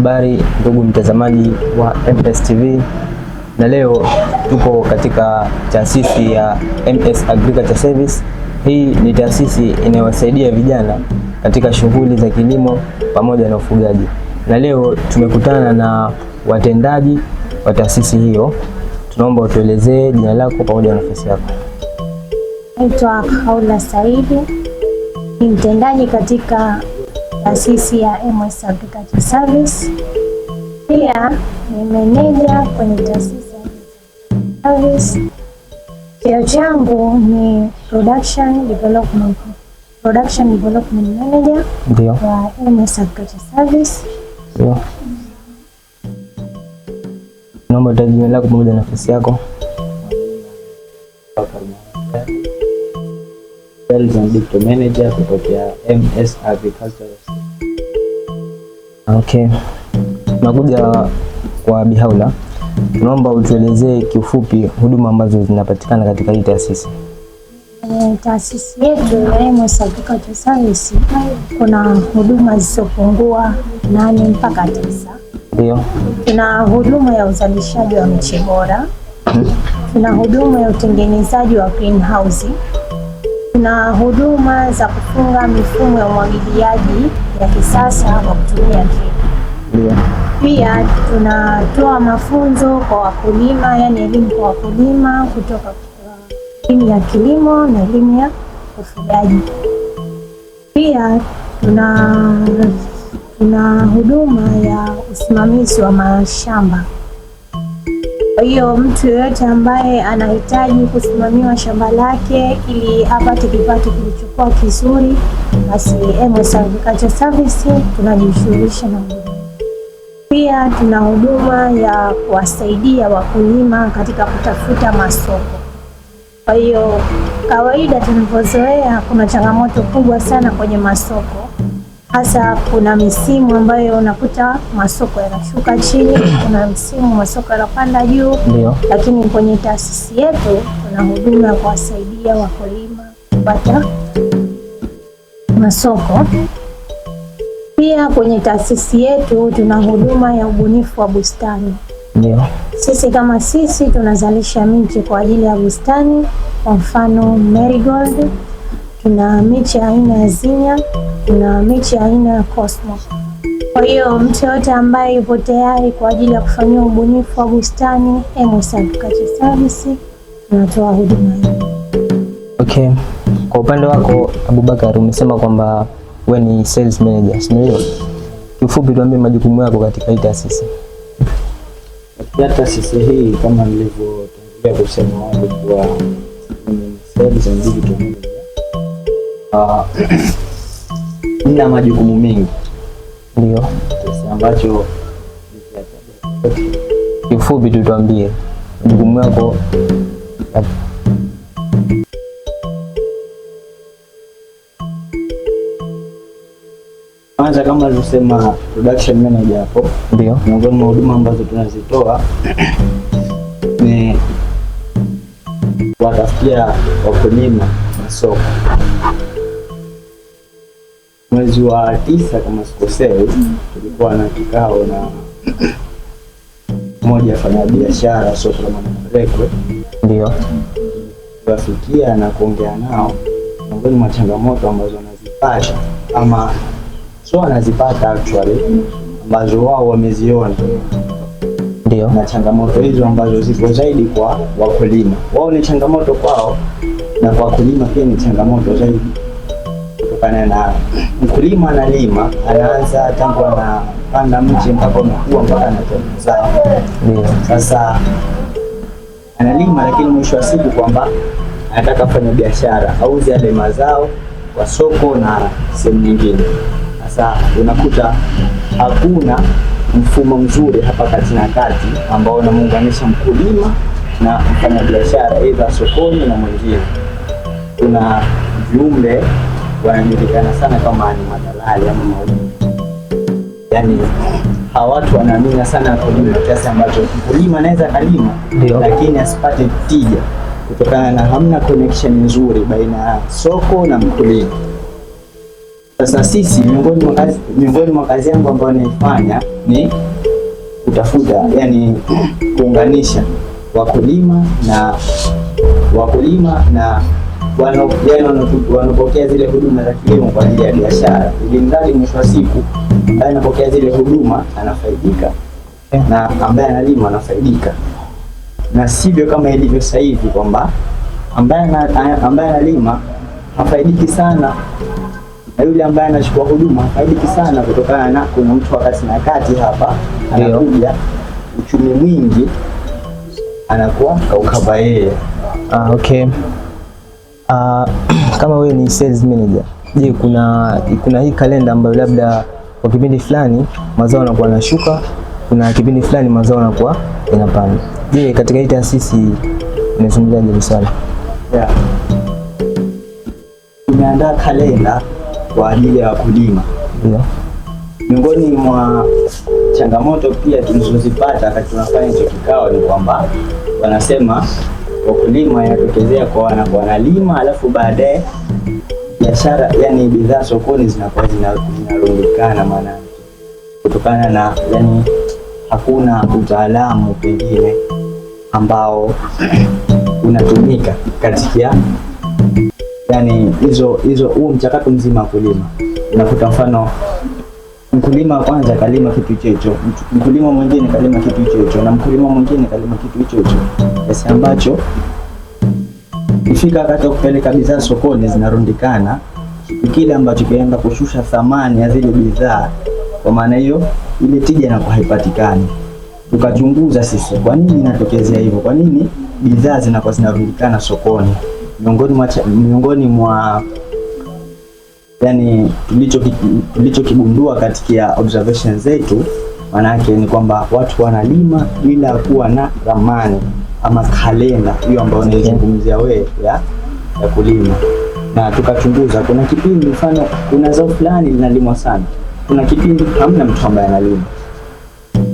Habari ndugu mtazamaji wa MS TV, na leo tuko katika taasisi ya MS Agriculture Service. Hii ni taasisi inayowasaidia vijana katika shughuli za kilimo pamoja na ufugaji, na leo tumekutana na watendaji wa taasisi hiyo. Tunaomba utuelezee jina lako pamoja na nafasi yako. Naitwa Kaula Saidi, ni mtendaji katika taasisi ya MS Agriculture Service. Pia ni meneja kwenye taasisi ya Service. Cheo changu ni Production Development Manager wa MS Agriculture Service. Ndio. Naomba utaje jina lako pamoja na nafasi yako. Sales and Digital Manager kutoka MS Agriculture. Okay. Tunakuja kwa Bihaula. Tunaomba utuelezee kiufupi huduma ambazo zinapatikana katika hii taasisi. Taasisi yetu ya MS Agriculture Service kuna huduma zisizopungua 8 mpaka 9. Ndio. Tuna huduma ya uzalishaji wa miche bora. Tuna huduma ya utengenezaji wa greenhouse. Tuna huduma za kufunga mifumo ya umwagiliaji ya kisasa kwa kutumia drip. Pia tunatoa mafunzo kwa wakulima, yani elimu kwa wakulima kutoka elimu ya kilimo na elimu ya ufugaji. Pia tuna huduma ya usimamizi wa mashamba. Kwa hiyo mtu yeyote ambaye anahitaji kusimamiwa shamba lake ili apate kipato kilichokuwa kizuri, basi MS Agriculture Service tunajishughulisha na huduma. Pia tuna huduma ya kuwasaidia wakulima katika kutafuta masoko. Kwa hiyo kawaida tunavyozoea, kuna changamoto kubwa sana kwenye masoko. Hasa kuna misimu ambayo unakuta masoko yanashuka chini, kuna msimu masoko yanapanda juu. Lakini kwenye taasisi yetu tuna huduma ya kuwasaidia wakulima kupata masoko. Pia kwenye taasisi yetu tuna huduma ya ubunifu wa bustani. Sisi tunazalisha miche kwa ajili ya bustani, kwa mfano marigold, tuna miche aina ya zinya, tuna miche aina ya cosmo. Kwa hiyo mtu yote ambaye yupo tayari kwa ajili ya kufanyia ubunifu wa bustani, MS Agriculture Service tunatoa huduma hiyo. Okay. Kwa upande wako Abubakar, umesema kwamba wewe ni sales manager, sio? Kifupi tuambie majukumu yako katika hii taasisi. Katika taasisi hii kama nilivyotangulia kusema awali kwa sales and digital manager. Nina majukumu mengi. Ndio. Kiasi ambacho kifupi tuambie majukumu yako. Kwanza kama alivyosema production manager hapo, ndio miongoni mwa huduma ambazo tunazitoa ni kuwatafutia wakulima masoko. Mwezi wa 9 kama sikosei, tulikuwa na kikao na mmoja afanya biashara soko la Mwanamrekwe. Ndio. Tuwafikia na kuongea nao miongoni mwa changamoto ambazo wanazipata ama sio wanazipata actually ambazo wao wameziona. Ndio. Na changamoto hizo ambazo ziko zaidi kwa wakulima. Wao ni changamoto kwao na kwa wakulima pia ni changamoto zaidi. Kutokana na mkulima analima, anaanza tangu anapanda mche mpaka unakuwa mpaka anatoa. Sasa analima, lakini mwisho wa siku kwamba anataka kufanya biashara, auze yale mazao kwa soko na sehemu nyingine. Sasa unakuta hakuna mfumo mzuri hapa kati na kati ambao unamuunganisha mkulima na mfanya biashara aidha sokoni na mwingine. Kuna viumbe wanajulikana sana kama ni madalali ama mauzi. Yaani hawa watu wanaamini sana kulima kiasi ambacho mkulima anaweza kalima lakini asipate tija kutokana na hamna connection nzuri baina ya soko na mkulima. Sasa sisi miongoni mwa kazi yangu ambayo naifanya ni kutafuta, yani kuunganisha wakulima na wanapokea zile huduma za kilimo kwa ajili ya biashara, ili mradi mwisho wa siku ambaye anapokea zile huduma anafaidika na ambaye analima anafaidika, na sivyo kama ilivyo sasa hivi kwamba ambaye analima hafaidiki sana na yule ambaye anachukua huduma hafaidiki sana, kutokana na kuna mtu wakati na kati hapa anakuja uchumi mwingi anakuwa kaukava yeye. Okay. Kama wewe ni sales manager, je, kuna hii kalenda ambayo labda kwa kipindi fulani mazao yanakuwa yanashuka, kuna kipindi fulani mazao yanakuwa yanapanda? Je, katika hii taasisi unazungumzaje hili swali? Yeah. Tumeandaa kalenda kwa ajili ya wakulima. Ndio. Miongoni mwa changamoto pia tulizozipata wakati tunafanya hicho kikao ni kwamba wanasema wakulima yanatokezea kwa wanalima, alafu baadaye biashara, yani bidhaa sokoni zinakuwa zinarundikana, maana kutokana na yani hakuna utaalamu pengine ambao unatumika katika yani huo mchakato mzima wa kulima. Unakuta mfano mkulima wa kwanza kalima kitu hicho, mkulima mwingine kalima kitu hicho, na mkulima mwingine kalima kitu hicho, kiasi ambacho kufika wakati wa kupeleka bidhaa sokoni zinarundikana, kile ambacho kienda kushusha thamani ya zile bidhaa. Kwa maana hiyo ile tija inakuwa haipatikani. Tukachunguza sisi kwa nini inatokezea hivyo, kwa nini bidhaa zinakuwa zinarundikana sokoni. Miongoni mwa yani tulichokigundua katika observation zetu, maana yake ni kwamba watu wanalima bila kuwa na ramani ama kalenda hiyo ambayo unaizungumzia wewe ya kulima. Na tukachunguza, kuna kipindi mfano kuna zao fulani linalimwa sana, kuna kipindi hamna mtu ambaye analima.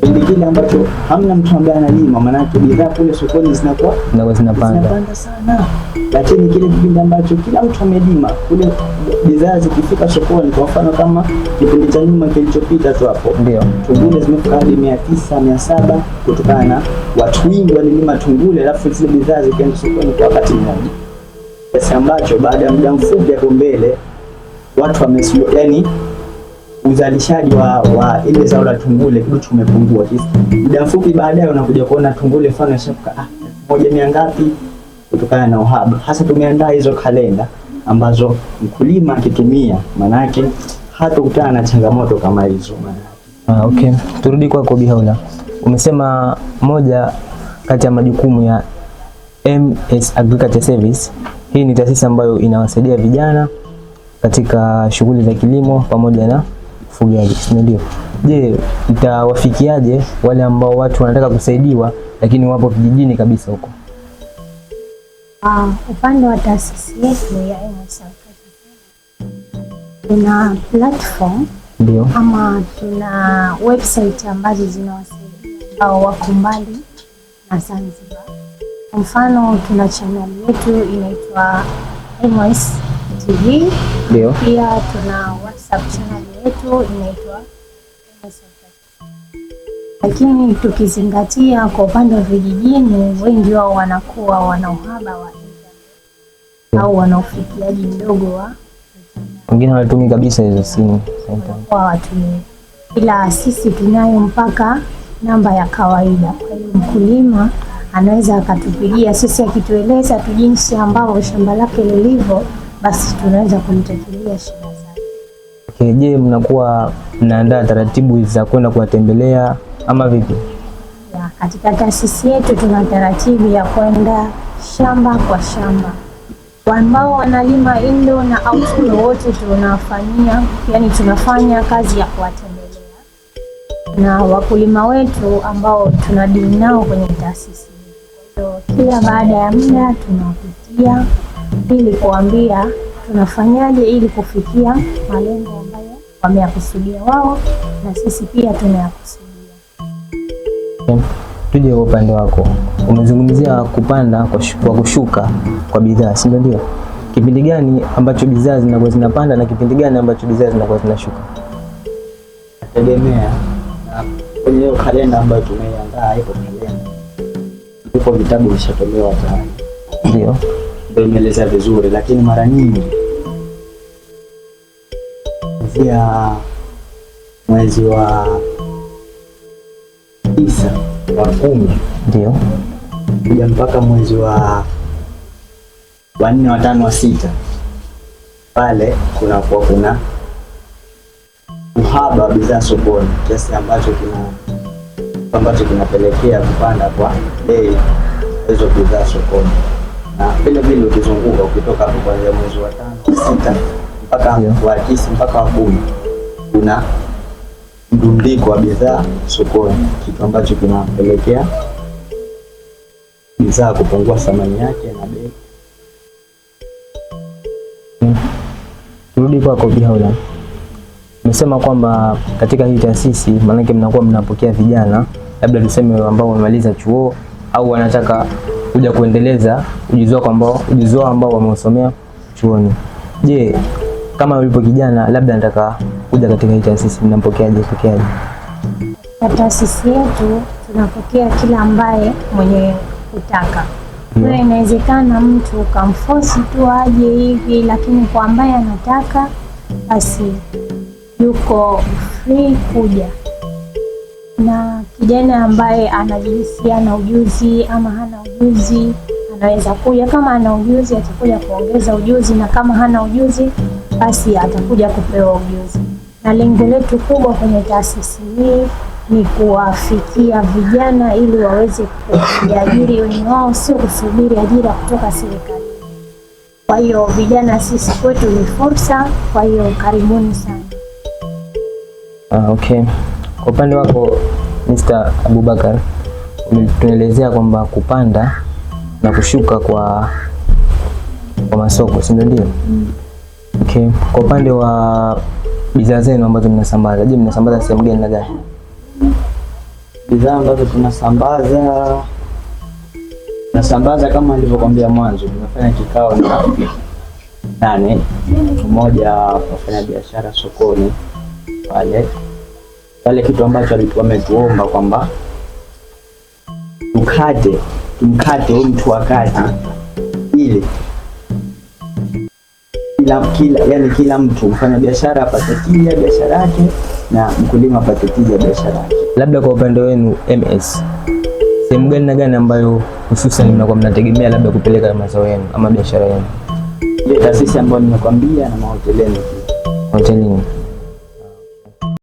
Kipindi kile ambacho hamna mtu ambaye analima, maana yake bidhaa kule sokoni zinakuwa zinapanda sana. Lakini kile kipindi ambacho kila mtu amelima, kule bidhaa zikifika sokoni, kwa mfano kama kipindi cha nyuma kilichopita tu hapo, ndio tungule zimefika hadi 900 700, kutokana na watu wengi walilima tungule, alafu zile bidhaa zikaenda sokoni kwa wakati mmoja, kiasi ambacho baada ya muda mfupi hapo mbele watu wamesio, yani uzalishaji wa ile zao la tungule kidogo umepungua. Muda mfupi baadaye unakuja kuona tungule mfano shafika 100 ngapi, kutokana na uhaba. Hasa tumeandaa hizo kalenda ambazo mkulima akitumia, manake hatakutana na changamoto kama hizo. Okay, turudi kwako Bihaula. Umesema moja kati ya majukumu ya MS Agriculture Service, hii ni taasisi ambayo inawasaidia vijana katika shughuli za kilimo pamoja na ufugaji, ndio? Je, mtawafikiaje wale ambao watu wanataka kusaidiwa lakini wapo vijijini kabisa huko? Upande wa taasisi yetu ya MS Agriculture tuna platform, ndio, ama tuna website ambazo zinawasaidia ambao wako mbali na Zanzibar. Kwa mfano tuna channel yetu inaitwa MS TV, ndio. Pia tuna WhatsApp channel yetu inaitwa MS Agriculture. Lakini tukizingatia kwa upande wa vijijini, wengi wao wanakuwa wana uhaba wa internet au wana ufikiaji mdogo wa wengine hawatumii kabisa hizo simu kwa watumii, ila sisi tunayo mpaka namba ya kawaida. Kwa hiyo mkulima anaweza akatupigia sisi, akitueleza tu jinsi ambavyo shamba lake lilivyo, basi tunaweza kumtatulia shida zake. Okay, je, mnakuwa mnaandaa taratibu za kwenda kuwatembelea ama vipi? Ya, katika taasisi yetu tuna taratibu ya kwenda shamba kwa shamba. Ambao wanalima indo na outdoor wote tunafanyia, yani tunafanya kazi ya kuwatembelea, na wakulima wetu ambao tunadili nao kwenye taasisi. Kwa hiyo kila baada ya muda tunawapitia ili kuambia tunafanyaje ili kufikia malengo ambayo wameyakusudia wao na sisi pia tunayakusudia. Tuje kwa upande wako, umezungumzia kupanda kwa kushuka kwa bidhaa, si ndio? kipindi gani ambacho bidhaa zinakuwa zinapanda na kipindi gani ambacho bidhaa zinakuwa zinashuka? Tegemea na kwenye hiyo kalenda ambayo tumeiandaa, ipo kalenda, ipo vitabu vishatolewa tayari, ndio imeeleza vizuri, lakini mara nyingi kuanzia mwezi wa 9 wa 10 ndio kuja mpaka mwezi wa 4 wa 5 wa 6 pale kuna uhaba wa bidhaa sokoni, kiasi ambacho kinapelekea kupanda kwa bei hizo bidhaa sokoni. Na vile vile ukizunguka, ukitoka hapo kuanzia mwezi wa 5 wa 6 mpaka wa 9 mpaka wa 10 kuna mdundiko wa bidhaa sokoni, kitu ambacho kinapelekea bidhaa kupungua thamani yake na bei. Turudi kwako Bihaula, umesema kwamba katika hii taasisi maanake mnakuwa mnapokea vijana labda tuseme ambao wamemaliza chuo au wanataka kuja kuendeleza ujuzi wao ambao wameusomea chuoni. Je, kama ulipo kijana labda nataka kuja katika hii taasisi, mnampokeaje? Kwa taasisi yetu tunapokea kila ambaye mwenye kutaka. Kwa inawezekana mtu kamforce tu aje hivi, lakini kwa ambaye anataka basi yuko free kuja. Na kijana ambaye anajihisi ana ujuzi ama hana ujuzi anaweza kuja. Kama ana ujuzi atakuja kuongeza ujuzi, na kama hana ujuzi basi atakuja kupewa ujuzi. Na lengo letu kubwa kwenye taasisi hii ni kuwafikia vijana ili waweze kujiajiri wenyewe wao, sio kusubiri ajira kutoka serikali. Kwa hiyo vijana sisi kwetu ni fursa, kwa hiyo karibuni sana. Okay. Kwa upande wako Mr. Abubakar, tunaelezea kwamba kupanda na kushuka kwa masoko, si ndio? Okay. Kwa upande wa bidhaa zenu ambazo mnasambaza, je, mnasambaza sehemu gani na gani? Bidhaa ambazo tunasambaza kama nilivyokuambia mwanzo, tumefanya kikao na 8 mmoja wafanya biashara sokoni pale kitu ambacho alikuwa ametuomba kwamba tumkate huyu mtu akate, ili kila mtu mfanya biashara apate tija biashara yake na mkulima apate tija biashara yake. Labda kwa upande wenu MS, sehemu gani na gani ambayo hususan mnakuwa mnategemea labda kupeleka mazao yenu ama biashara yenu? Ile taasisi ambayo nimekwambia na mahotelini.